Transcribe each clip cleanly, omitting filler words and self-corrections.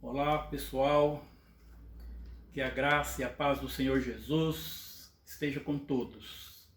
Olá pessoal, que a graça e a paz do Senhor Jesus esteja com todos.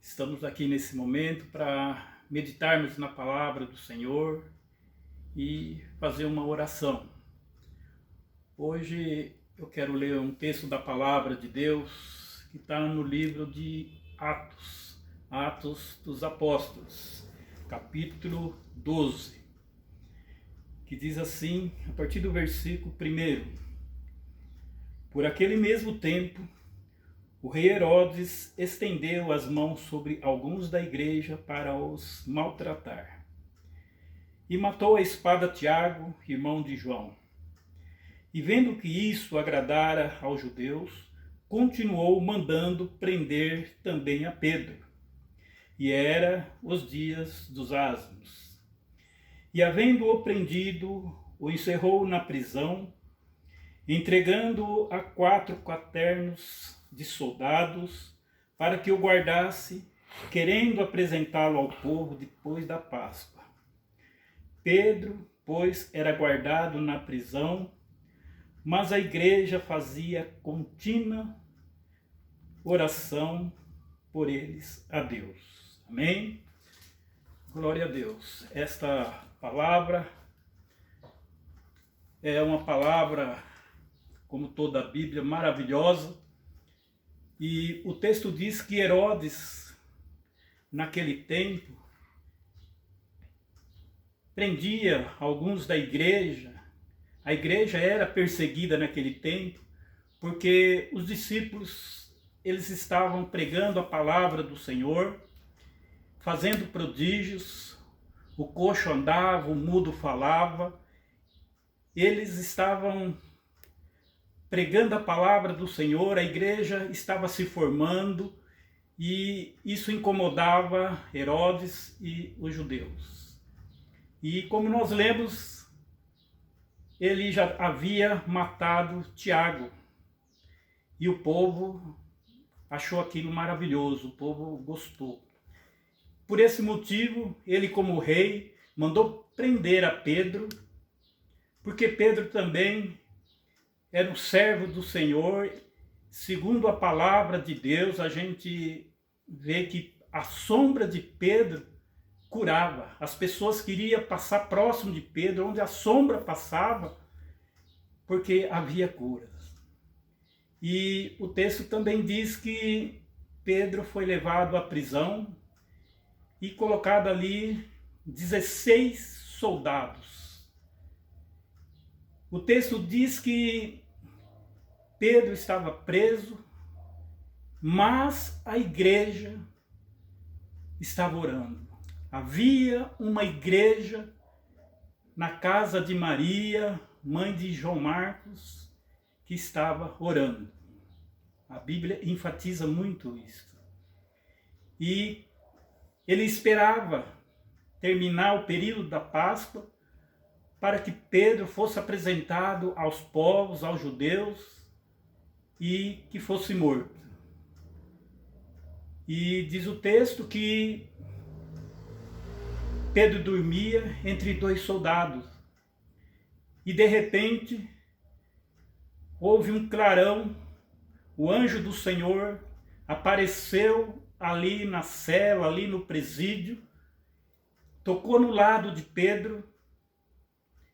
Estamos aqui nesse momento para meditarmos na palavra do Senhor e fazer uma oração. Hoje eu quero ler um texto da palavra de Deus que está no livro de Atos dos Apóstolos, capítulo 12. Que diz assim, a partir do versículo 1: Por aquele mesmo tempo, o rei Herodes estendeu as mãos sobre alguns da igreja para os maltratar. E matou a espada Tiago, irmão de João. E vendo que isso agradara aos judeus, continuou mandando prender também a Pedro. E era os dias dos asmos. E havendo-o prendido, o encerrou na prisão, entregando-o a 4 quaternos de soldados, para que o guardasse, querendo apresentá-lo ao povo depois da Páscoa. Pedro, pois, era guardado na prisão, mas a igreja fazia contínua oração por eles a Deus. Amém? Glória a Deus. Esta palavra é uma palavra, como toda a Bíblia, maravilhosa. E o texto diz que Herodes, naquele tempo, prendia alguns da igreja. A igreja era perseguida naquele tempo, porque os discípulos, eles estavam pregando a palavra do Senhor, fazendo prodígios, o coxo andava, o mudo falava. Eles estavam pregando a palavra do Senhor, a igreja estava se formando e isso incomodava Herodes e os judeus. E como nós lemos, ele já havia matado Tiago e o povo achou aquilo maravilhoso, o povo gostou. Por esse motivo, ele como rei mandou prender a Pedro, porque Pedro também era um servo do Senhor. Segundo a palavra de Deus, a gente vê que a sombra de Pedro curava. As pessoas queriam passar próximo de Pedro, onde a sombra passava, porque havia curas. E o texto também diz que Pedro foi levado à prisão e colocado ali 16 soldados. O texto diz que Pedro estava preso, mas a igreja estava orando. Havia uma igreja na casa de Maria, mãe de João Marcos, que estava orando. A Bíblia enfatiza muito isso. E ele esperava terminar o período da Páscoa para que Pedro fosse apresentado aos povos, aos judeus, e que fosse morto. E diz o texto que Pedro dormia entre 2 soldados. E de repente houve um clarão, o anjo do Senhor apareceu ali na cela, ali no presídio, tocou no lado de Pedro,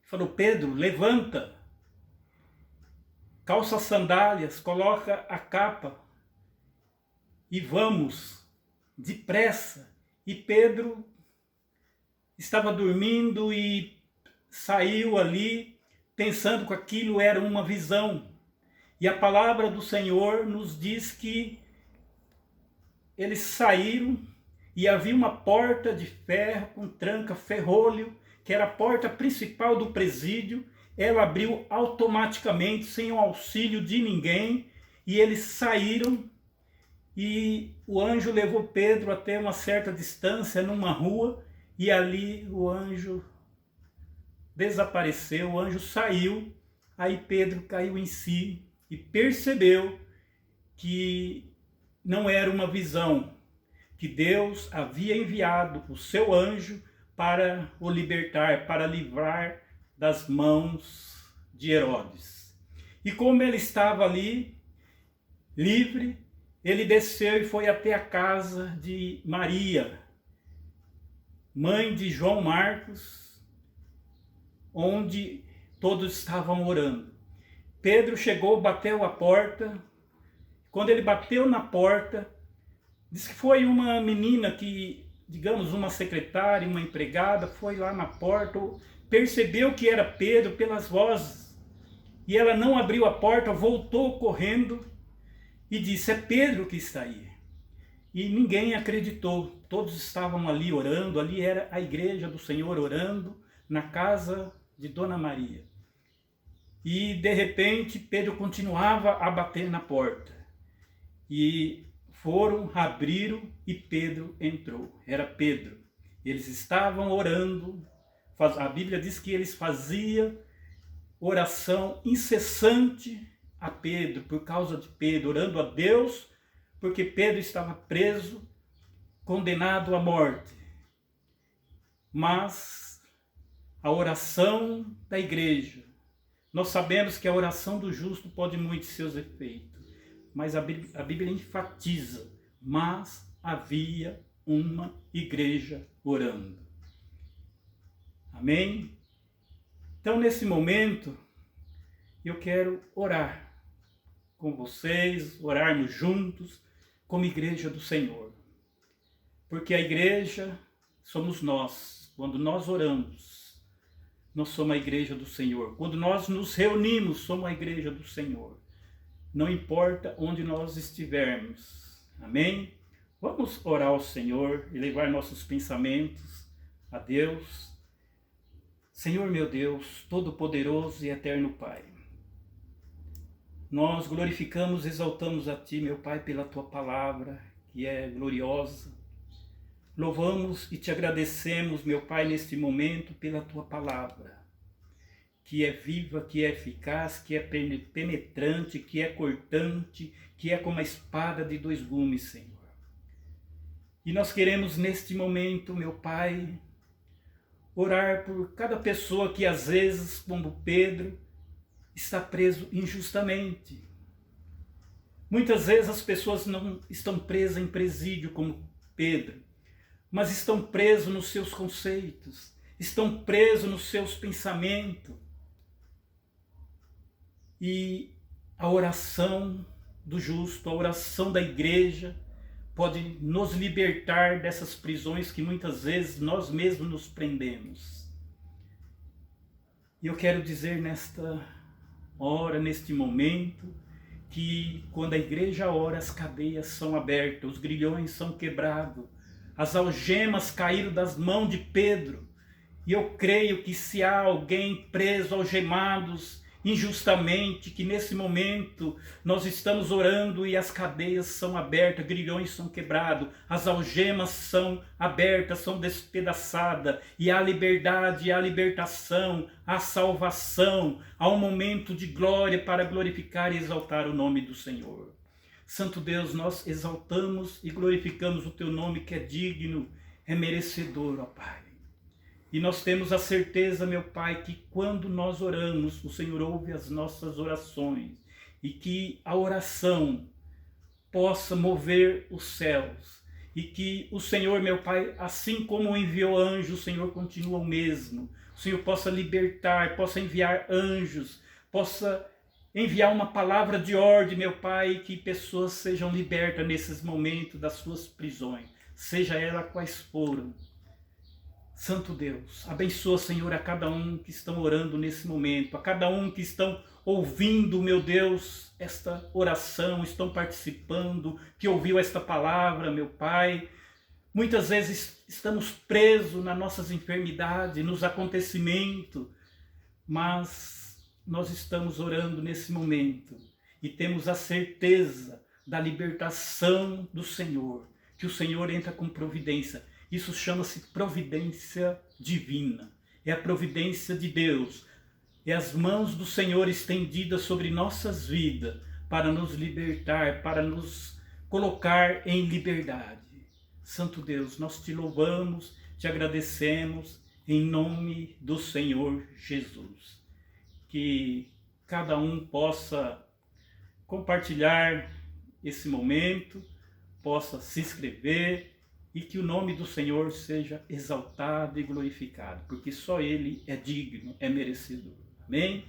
falou: Pedro, levanta, calça as sandálias, coloca a capa e vamos, depressa. E Pedro estava dormindo e saiu ali pensando que aquilo era uma visão. E a palavra do Senhor nos diz que eles saíram e havia uma porta de ferro com tranca, ferrolho, que era a porta principal do presídio. Ela abriu automaticamente, sem o auxílio de ninguém, e eles saíram. E o anjo levou Pedro até uma certa distância, numa rua, e ali o anjo desapareceu, o anjo saiu. Aí Pedro caiu em si e percebeu que não era uma visão, que Deus havia enviado o seu anjo para o libertar, para livrar das mãos de Herodes. E como ele estava ali, livre, ele desceu e foi até a casa de Maria, mãe de João Marcos, onde todos estavam orando. Pedro chegou, bateu a porta. Quando ele bateu na porta, diz que foi uma menina que, digamos, uma secretária, uma empregada, foi lá na porta, percebeu que era Pedro pelas vozes, e ela não abriu a porta, voltou correndo e disse: é Pedro que está aí. E ninguém acreditou, todos estavam ali orando, ali era a igreja do Senhor orando, na casa de Dona Maria. E de repente Pedro continuava a bater na porta. E foram, abriram e Pedro entrou. Era Pedro. Eles estavam orando. A Bíblia diz que eles faziam oração incessante a Pedro, por causa de Pedro, orando a Deus, porque Pedro estava preso, condenado à morte. Mas a oração da igreja, nós sabemos que a oração do justo pode muito seus efeitos, mas a Bíblia enfatiza: mas havia uma igreja orando. Amém? Então, nesse momento, eu quero orar com vocês, orarmos juntos como igreja do Senhor. Porque a igreja somos nós. Quando nós oramos, nós somos a igreja do Senhor. Quando nós nos reunimos, somos a igreja do Senhor. Não importa onde nós estivermos. Amém? Vamos orar ao Senhor e levar nossos pensamentos a Deus. Senhor meu Deus, Todo-Poderoso e Eterno Pai, nós glorificamos, exaltamos a Ti, meu Pai, pela Tua palavra, que é gloriosa. Louvamos e Te agradecemos, meu Pai, neste momento, pela Tua palavra, que é viva, que é eficaz, que é penetrante, que é cortante, que é como a espada de dois gumes, Senhor. E nós queremos, neste momento, meu Pai, orar por cada pessoa que, às vezes, como Pedro, está preso injustamente. Muitas vezes as pessoas não estão presas em presídio como Pedro, mas estão presos nos seus conceitos, estão presos nos seus pensamentos. E a oração do justo, a oração da igreja, pode nos libertar dessas prisões que muitas vezes nós mesmos nos prendemos. E eu quero dizer nesta hora, neste momento, que quando a igreja ora, as cadeias são abertas, os grilhões são quebrados, as algemas caíram das mãos de Pedro. E eu creio que se há alguém preso, algemados injustamente, que nesse momento nós estamos orando e as cadeias são abertas, grilhões são quebrados, as algemas são abertas, são despedaçadas, e há liberdade, há libertação, há salvação, há um momento de glória para glorificar e exaltar o nome do Senhor. Santo Deus, nós exaltamos e glorificamos o Teu nome, que é digno, é merecedor, ó Pai. E nós temos a certeza, meu Pai, que quando nós oramos, o Senhor ouve as nossas orações, e que a oração possa mover os céus, e que o Senhor, meu Pai, assim como enviou anjos, o Senhor continua o mesmo. O Senhor possa libertar, possa enviar anjos, possa enviar uma palavra de ordem, meu Pai, e que pessoas sejam libertas nesses momentos das suas prisões, seja ela quais foram. Santo Deus, abençoa, Senhor, a cada um que estão orando nesse momento, a cada um que estão ouvindo, meu Deus, esta oração, estão participando, que ouviu esta palavra, meu Pai. Muitas vezes estamos presos nas nossas enfermidades, nos acontecimentos, mas nós estamos orando nesse momento e temos a certeza da libertação do Senhor, que o Senhor entra com providência. Isso chama-se providência divina. É a providência de Deus. É as mãos do Senhor estendidas sobre nossas vidas para nos libertar, para nos colocar em liberdade. Santo Deus, nós te louvamos, te agradecemos em nome do Senhor Jesus. que cada um possa compartilhar esse momento, possa se inscrever e que o nome do Senhor seja exaltado e glorificado, porque só Ele é digno, é merecedor. Amém?